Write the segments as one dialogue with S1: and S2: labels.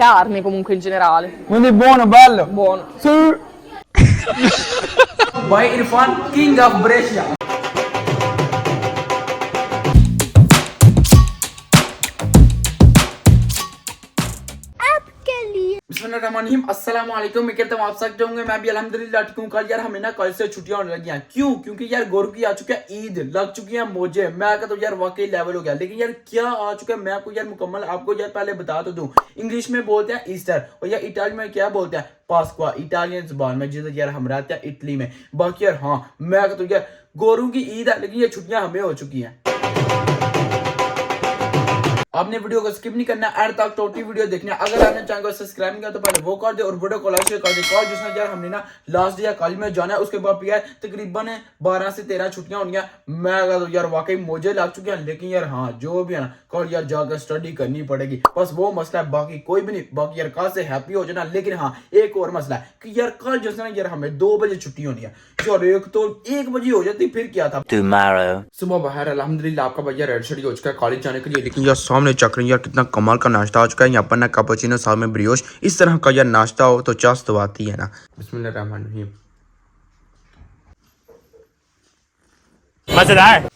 S1: carne comunque in generale.
S2: Quindi buono, bello.
S1: Buono.
S2: Sì. By Irfan, King of Brescia. बिस्मिल्लाहिर्रहमानिर्रहीम, अस्सलाम वालेकुम। मैं कहता हूँ आप सब होंगे, मैं भी अल्हम्दुलिल्लाह ठीक हूँ। कल यार हमें ना कल से छुट्टियां होने लगी हैं। क्यों? क्योंकि यार गोरू की आ चुका है ईद, लग चुकी है मौजे। मैं कहता हूँ यार वाकई लेवल हो गया। लेकिन यार क्या आ चुका है मैं आपको यार मुकम्मल आपको यार पहले बता तो दूं। इंग्लिश में बोलते हैं ईस्टर और यार इटाली में क्या बोलते हैं पास्कुआ, इटालियन जुबान में, जिधर यार हम रहते हैं इटली में। बाकी यार हाँ मैं कहता हूँ यार गोरू की ईद है, लेकिन ये छुट्टियां हमें हो चुकी हैं। आपने वीडियो को स्किप नहीं करना, एंड तक टोटली वीडियो देखना। अगर आपने चैनल को सब्सक्राइब नहीं किया तो पहले वो कर दे और वीडियो को लाइक शेयर कर दे। कल जिसमें यार हमने ना लास्ट डे या कल में जाना है, उसके बाद यार तकरीबन 12 से 13 छुट्टियां होंगी। मैं तो यार वाकई मुझे लग चुकी है। लेकिन यार हाँ जो भी है ना कल यार जाकर स्टडी करनी पड़ेगी, बस वो मसला है, बाकी कोई भी नहीं। बाकी यार कल से हैप्पी हो जाना। लेकिन हाँ एक और मसला है कि यार कल जिसने यार हमें 2 बजे छुट्टी होनी है और एक तो 1 बजे हो जाती, फिर क्या था सुबह बाहर अल्हम्दुलिल्लाह आपका भैया रेड शेडी हो चुका है कॉलेज जाने के लिए। लेकिन यार सामने चक रही यार कितना कमाल का नाश्ता हो चुका है। यहाँ पर ना कैपुचिनो साथ में ब्रियोश, इस तरह का यार नाश्ता हो तो चास तो आती है ना। बिस्मिल्लाहिर्रहमानिर्रहीम।
S3: मजेदार।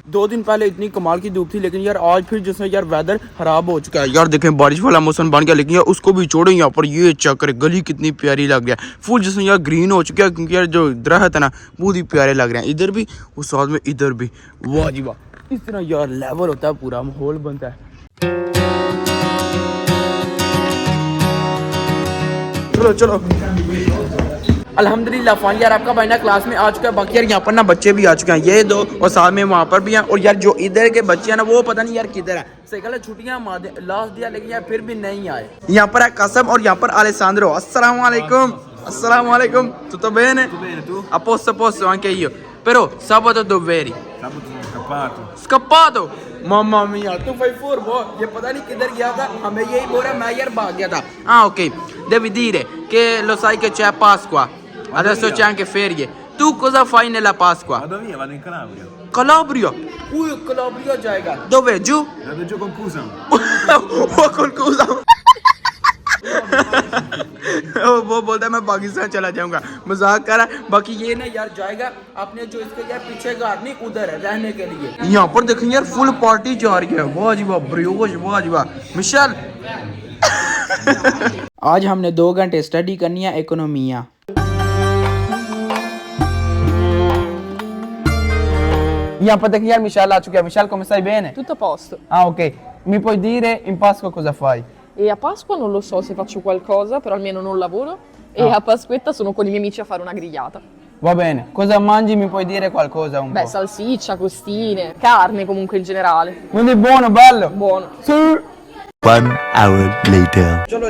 S2: 2 दिन पहले इतनी कमाल की धूप थी, लेकिन यार आज फिर जिसमें यार वेदर खराब हो चुका है। यार देखें बारिश वाला मौसम बन गया। लेकिन यार उसको भी छोड़ो, यहाँ पर ये चक्कर गली कितनी प्यारी लग रही है। फुल जिसमें यार ग्रीन हो चुका है, क्योंकि यार जो दरख्त है ना बहुत ही प्यारे लग रहे हैं। इधर भी उस साथ में इधर भी, वाह जी वाह। इस तरह यार लेवल होता है, पूरा माहौल बनता है। चलो चलो अल्हम्दुलिल्लाह फाइन यार आपका भाई ना क्लास में आ चुका है। बाकी यार यहाँ पर ना बच्चे भी आ चुके हैं, ये 2 और साथ में वहाँ पर भी हैं। और यार जो इधर के बच्चे हैं ना वो पता नहीं यार किधर है। सही है छुट्टियां लास्ट दिया, लेकिन यार फिर भी नहीं आए। यहाँ पर है कसम और यहाँ पर अलेसांद्रो। अस्सलाम वालेकुम। अस्सलाम वालेकुम। tutto bene? Tu? A posto anche io. Però sabato dov'eri? Scappato? Mamma mia, tu fai furbo? ये पता नहीं किधर गया था, हमें यही बोला, मैं यार भाग गया था। Ah ok, devi dire che lo sai che c'è Pasqua, adesso c'è anche ferie. Tu cosa fai nella Pasqua?
S3: Vado via, vado in Calabria.
S2: Calabria? Ui, Calabria जाएगा। Dove? Giù?
S3: Vado giù con Cusam.
S2: वो con Cusam। वो बोलता है मैं पाकिस्तान चला जाऊंगा, मजाक कर रहा है। बाकी ये ना यार जाएगा अपने जो इसके यार पीछे घर नहीं उधर है रहने के लिए। यहाँ पर देखें यार फुल पार्टी जा रही है, वाह जी वाह ब्रियोश, वाह जी वाह मिशेल। आज हमने 2 घंटे स्टडी करनी है इकोनॉमिया। यहाँ पर देखिए यार मिशेल आ चुका है। Michelle come stai bene?
S1: Tutto a posto.
S2: Ah ok, mi puoi dire in Pasqua cosa fai?
S1: E a Pasqua non lo so se faccio qualcosa, però almeno non lavoro. E a Pasquetta sono con i miei amici a fare una grigliata.
S2: Va bene, cosa mangi? Mi puoi dire qualcosa un
S1: Beh,
S2: po'?
S1: salsiccia, costine, carne comunque in generale.
S2: Quindi buono, bello?
S1: Buono.
S2: Sì.
S4: 1 hour later.
S2: चलो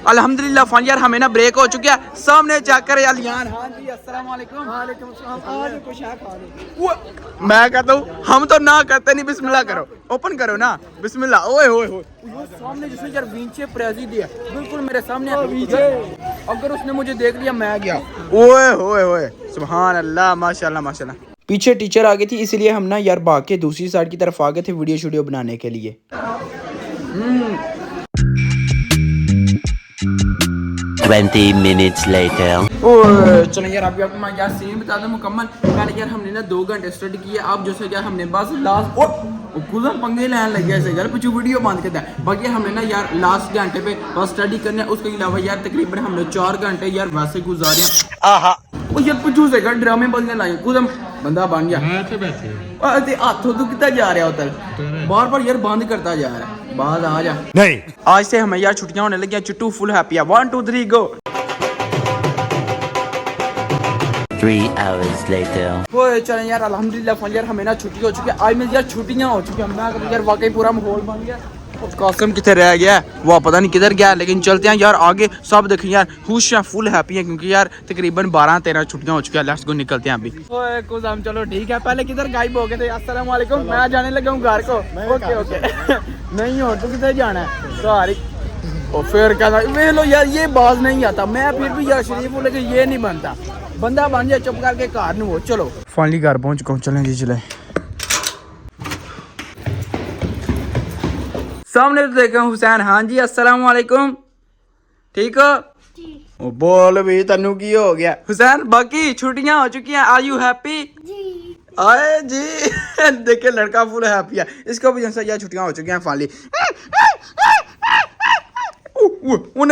S2: अल्हम्दुलिल्लाह fine यार हमें ना break हो चुकी है। सामने जाकर अलियान। हाँ जी अस्सलाम वालेकुम। वालेकुम अस्सलाम। आज कुछ है खाने। मैं कहता हूँ हम तो ना करते नहीं, बिस्मिल्लाह करो, ओपन करो ना, बिस्मिल्लाह। ओए होए होए सामने जिसने यार विंचे प्रेजी दिया बिल्कुल मेरे सामने। अगर उसने मुझे देख लिया मैं गया। ओए होए होए सुभान अल्लाह, माशाल्लाह माशाल्लाह। पीछे टीचर आ गई थी, इसलिए हम ना यार भाग के दूसरी साइड की तरफ आ गए थे वीडियो शूडियो बनाने के लिए।
S4: 20 minutes later.
S2: चलो यार अभी आपको मैं यार सीन बता दूं मुकम्मल। पहले यार हमने ना 2 घंटे स्टडी किए। अब जैसे यार हमने बस लास्ट कुछ पंगे लेने लग गया यार, कुछ वीडियो बंद करता है। बाकी हमने ना यार लास्ट घंटे पे बस स्टडी करना है। उसके अलावा यार तकरीबन हमने 4 घंटे यार वैसे गुजारे। आहा ओ यार पूछू से यार ड्रामे बनने लाए कुदम बंदा बन गया। अरे हाथों तो कितना जा रहा होता है, बार बार यार बंद करता जा रहा है। बाद आ जा नहीं। आज से हमें यार छुट्टियां होने लगी। चिट्टू फुल हैप्पी है। 1 2 3 गो।
S4: 3 hours later.
S2: वो चलें यार अल्हम्दुलिल्लाह फाइन यार हमें ना छुट्टी हो चुकी है। आज में यार छुट्टियां हो चुकी है। मैं यार वाकई पूरा माहौल बन गया। कासम कितने रह गया वो पता नहीं किधर गया। लेकिन चलते हैं यार आगे। सब देखें यार खुश हैं, फुल हैप्पी हैं, क्योंकि यार तकरीबन 12-13 छुट्टियां हो चुकी है। लेट्स गो निकलते हैं अभी। ओए कुसम चलो ठीक है। पहले किधर गायब हो गए थे? अस्सलाम वालेकुम। मैं जाने लगा हूँ घर को। ओके ओके नहीं हो तो किधर जाना है? सॉरी। और फिर क्या वे लो यार ये बाज नहीं आता। मैं फिर भी यार शरीफ हूँ, लेकिन ये नहीं बनता। बंदा बन जाए चुप करके घर नहीं हो। चलो फाइनली घर पहुँच चुका हूँ। चलें जी चले। सामने तो देखे हुसैन। हाँ जी अस्सलाम वालेकुम, ठीक हो? ओ बोल भी तन्नू की हो गया हुसैन। बाकी छुट्टियां हो चुकी हैं, आर यू हैप्पी? आए जी देखे लड़का फुल हैप्पी है। इसको भी जैसे यार छुट्टियां हो चुकी हैं फाइनली।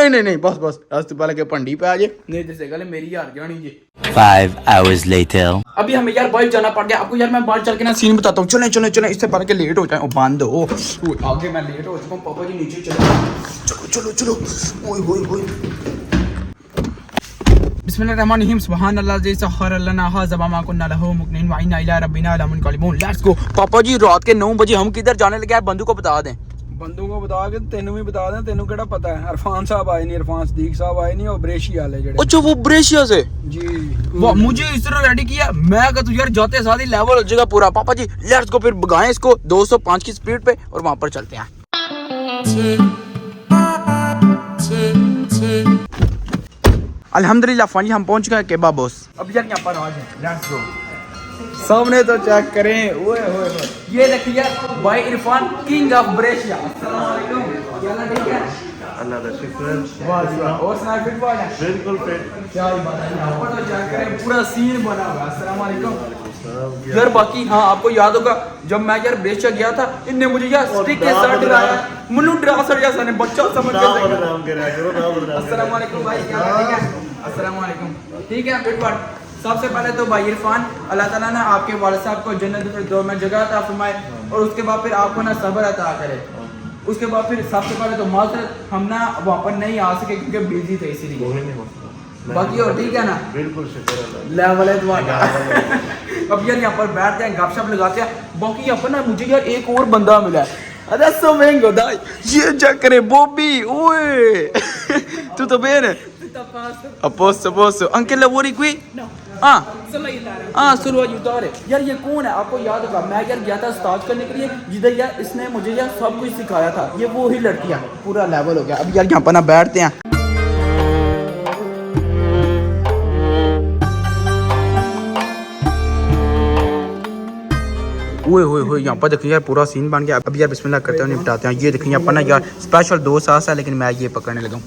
S2: नहीं बस आज तो पहले के पंडी पे आ जाए, नहीं जैसे गले मेरी यार जानी जी।
S4: 5 hours later.
S2: अभी हमें यार बाहर जाना पड़ गया। आपको यार मैं बाहर चल के ना सीन बताता हूँ। चले इससे पहले के लेट हो जाए। बंद हो आगे, मैं लेट हो चुका हूँ। पापा जी नीचे चलो। ओए बिस्मिल्लाहिर्रहमानिर्रहीम। सुभान अल्लाह ज़ी सखर लना हाज़ा मा कुन्ना लहू मुक़रिनीन व इन्ना इला रब्बिना लमुनक़लिबून। Let's go. पापा जी रात के 9 बजे हम किधर जाने लगे हैं? बंदू को बता दें।
S5: बंदू को बता के तेनू भी बता दें। तेनू केड़ा पता है? इरफान साहब आए नहीं, इरफान सदीक साहब आए नहीं, और ब्रेशी वाले जेड़े।
S2: अच्छा वो ब्रेशिया से
S5: जी।
S2: वाह, मुझे इस तरह रेडी किया। मैं कहता हूँ यार जाते साथ ही लेवल हो जाएगा पूरा। पापा जी लेट्स गो, फिर भगाएं इसको 205 की स्पीड पे और वहां पर चलते हैं। अल्हम्दुलिल्लाह फाइनली हम पहुंच गए केबा बॉस। अब यार यहाँ पर आ जाए, लेट्स गो। सामने तो चेक करें। ओए होए ये देखिए भाई इरफान किंग ऑफ ब्रेशिया। अस्सलाम वालेकुम, क्या हाल ठीक है?
S3: अल्लाह का शुक्र।
S2: वाह जी वाह। और सुनाए फिट बात है?
S3: बिल्कुल फिट।
S2: क्या ही बात है। यहाँ पर तो चेक करें पूरा सीन बना हुआ है। अस्सलाम वालेकुम यार। बाकी हाँ आपको याद होगा जब मैं यार ब्रेशिया गया था, इनने मुझे यार स्टिक के साथ डराया। मनु डरा सर जैसा ने बच्चा समझ के। अस्सलाम वालेकुम भाई, क्या हाल ठीक है? अस्सलाम वालेकुम, ठीक है फिट बात। सबसे पहले तो भाई इरफान अल्लाह ताला ने आपके वालिद साहब को जन्नत फिरदौस में जगह अता फरमाए, और उसके बाद फिर आपको ना सब्र अता करे। उसके बाद फिर सबसे पहले तो माजरत हम ना वहाँ पर नहीं आ सके क्योंकि बिजी थे इसीलिए। बाकी और ठीक है ना? बिल्कुल शुक्र लेवल है तुम्हारा। अब यार यहाँ पर बैठते हैं, गपशप लगाते हैं। बाकी यहाँ पर ना मुझे यार एक और बंदा मिला है। अरे सोमेंगो दाई ये चेक करे बॉबी। ओए तू तो बेन है। Posso. Anche lavori qui? No. Solo aiutare. यार ये कौन है? आपको याद होगा मैं यार गया था स्टार्ट करने के लिए, जिधर यार इसने मुझे यार सब कुछ सिखाया था। ये वो ही लड़की है। पूरा लेवल हो गया। अब यार यहाँ पर ना बैठते हैं। ओए यहाँ पर देखिए यार पूरा सीन बन गया। अब यार बिस्मिल्लाह करते हैं, निपटाते हैं। ये देखिए यहाँ पर ना यार स्पेशल 2 सास है, लेकिन मैं ये पकड़ने लगा हूँ।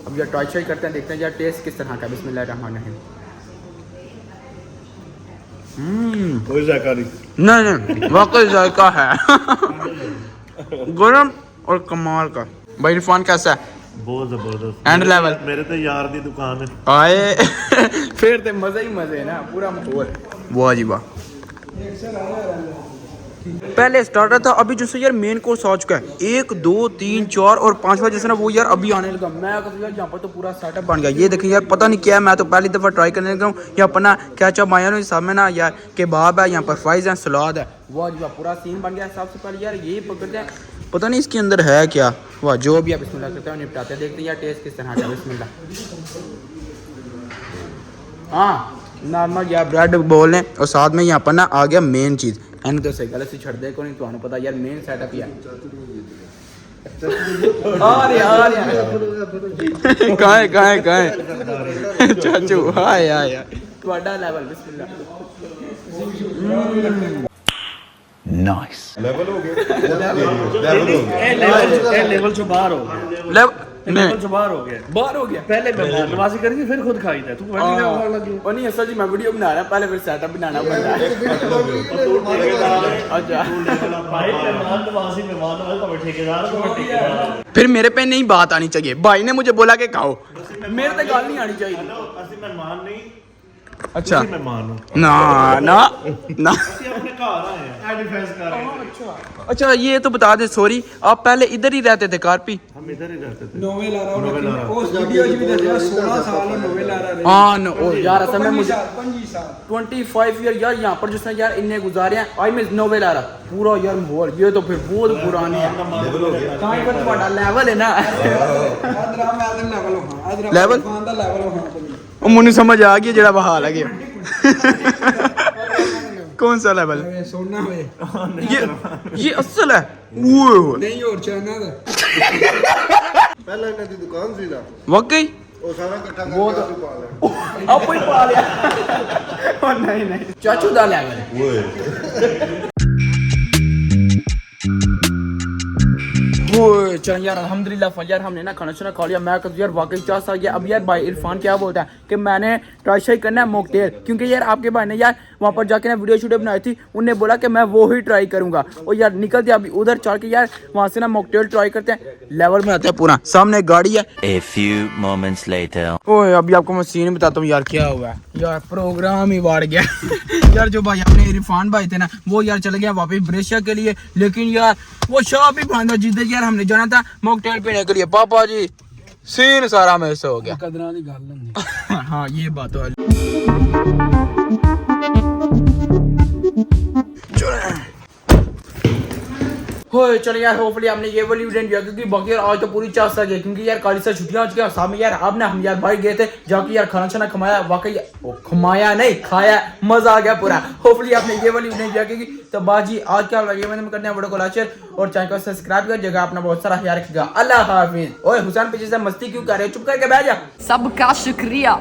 S2: अब यार ट्राई करते हैं, देखते हैं यार टेस्ट किस तरह का। बिस्मिल्लाहिर्रहमानिर्रहीम।
S3: कोई जायका नहीं।
S2: नहीं वाकई जायका है। गरम और कमाल का। भाई इरफान कैसा है?
S3: बहुत जबरदस्त
S2: एंड लेवल।
S3: मेरे तो यार दी दुकान है
S2: आए फिर तो मजे ही मजे है ना, पूरा माहौल। वाह जी वाह। पहले स्टार्टर था, अभी जो यार मेन कोर्स आ चुका है। 1 2 3 4 और 5वां जैसे ना वो यार अभी आने लगा। मैं यार यहाँ पर तो पूरा सेटअप बन गया। ये देखिए यार पता नहीं क्या है, मैं तो पहली दफ़ा ट्राई करने लगा हूँ। यहाँ पर ना केचप आया ना सामने ना यार केबाब है, यहाँ पर फ्राइज है, सलाद है। वाह जी वाह पूरा सीन बन गया। सबसे पहले यार यही पकड़ते हैं, पता नहीं इसके अंदर है क्या। वाह जो भी आप बिस्मिल्लाह करते हैं निपटाते हैं, देखते हैं यार टेस्ट किस तरह का। बिस्मिल्लाह। हाँ नॉर्मल यार ब्रेड बोल लें, और साथ में यहाँ पर ना आ गया मेन चीज़। एंड तो सही गलत से छड़ दे को नहीं, तो पता यार मेन सेटअप ही है। कहाँ है चाचू? हाय यार ਤੁਹਾਡਾ लेवल। बिस्मिल्लाह।
S4: Nice.
S3: लेवल हो गया।
S5: लेवल से बाहर हो गया। लेवल से बाहर हो गया। पहले मैं नमाज़ी करेंगे फिर खुद खाई था। तू वीडियो लगी
S2: और नहीं असल जी मैं वीडियो बना रहा पहले, फिर सेटअप बनाना पड़ता है। अच्छा
S5: भाई मेहमान नवाजी ठेकेदार को
S2: फिर मेरे पे नहीं बात आनी चाहिए। भाई ने मुझे बोला कि खाओ, मेरे तो गाल नहीं आनी चाहिए।
S3: ਅਸੀਂ ਮਹਿਮਾਨ ਨਹੀਂ।
S2: अच्छा
S3: ਤੁਸੀਂ ਮਹਿਮਾਨ ਹੋ।
S2: ना
S3: ਅਸੀਂ ਆਪਣੇ ਘਰ ਆਏ ਆ। ਐ डिफेंस कर रहे हैं।
S2: अच्छा ये तो बता दे सॉरी, आप पहले इधर ही रहते थे कारपी?
S3: हम इधर ही रहते थे।
S5: नोवे लारा उस वीडियो में देखा 16 साल नोवे लारा रहे।
S2: हाँ नो ओ यार असल में मुझे
S5: 25 साल
S2: 25 ईयर यार यहाँ पर जिसने यार इन्ने गुजारे हैं। आई मीन नोवे लारा पूरा यार माहौल। ये तो फिर बहुत पुरानी है। कहाँ पर तुम्हारा लेवल है ना? लेवल ਉਹ ਮੈਨੂੰ ਸਮਝ ਆ ਗਈ ਜਿਹੜਾ ਬਹਾਲ ਹੈਗੇ। कौन सा लेवल?
S5: सोना में
S2: ये असल है। ओए
S5: नहीं और चाइना का
S3: ਪਹਿਲਾਂ ਇਹਨਾਂ ਦੀ ਦੁਕਾਨ ਸੀ ਨਾ,
S2: वाकई
S3: ਉਹ ਸਾਰਾ ਇਕੱਠਾ
S2: वो
S3: ਕਰਕੇ
S2: तो
S3: ਅਸੀਂ ਪਾ ਲਿਆ।
S2: आप ही पा लिया। और नहीं चाचू दा लेवल।
S3: ਓਏ
S2: वो चल यार अल्हम्दुलिल्लाह फल यार हमने ना खाना शाना खा लिया। मैं यार वाकई चाह सा गया। अब यार भाई इरफान क्या बोलता है कि मैंने ट्राई शाई करना है मॉकटेल, क्योंकि यार आपके भाई ने यार वहाँ पर जाके ना वीडियो शूडियो बनाई थी, उनने बोला कि मैं वो ही ट्राई करूंगा। और यार निकलते अभी उधर चल के यार वहाँ से ना मॉकटेल ट्राई करते हैं, लेवल में आते हैं पूरा। सामने गाड़ी है।
S4: A few moments later.
S2: ओए अभी आपको मैं सीन बताता हूँ यार क्या हुआ है। यार प्रोग्राम ही बढ़ गया यार जो भाई अपने इरफान भाई थे ना वो यार चले गया वापस ब्रेशिया के लिए, लेकिन यार वो शॉप ही बंद है जिधर यार हमने जाना था मॉकटेल पीने के लिए। पापा जी सीन सारा मिस हो गया।
S5: कदरां दी गल नहीं।
S2: हाँ ये बात तो है। हो चलो यार होपफुली आपने ये वाली वीडियो एंजॉय की, बाकी यार आज तो पूरी चाह सके क्योंकि यार कल से छुट्टियां हो चुकी हैं। सामने यार अब ना हम यार बाहर गए थे जाके यार खाना छाना खमाया, वाकई खमाया नहीं खाया, मजा आ गया पूरा। होपफुली आपने ये वाली वीडियो एंजॉय की। तो बाजी आज क्या लगे मैंने करने वीडियो को लाइक शेयर और चैनल को सब्सक्राइब कर जगह अपना बहुत सारा ख्याल रखिएगा। अल्लाह हाफिज। ओए हुसैन पीछे से मस्ती क्यों कर रहे हो, चुप करके बैठ जा।
S1: सबका शुक्रिया।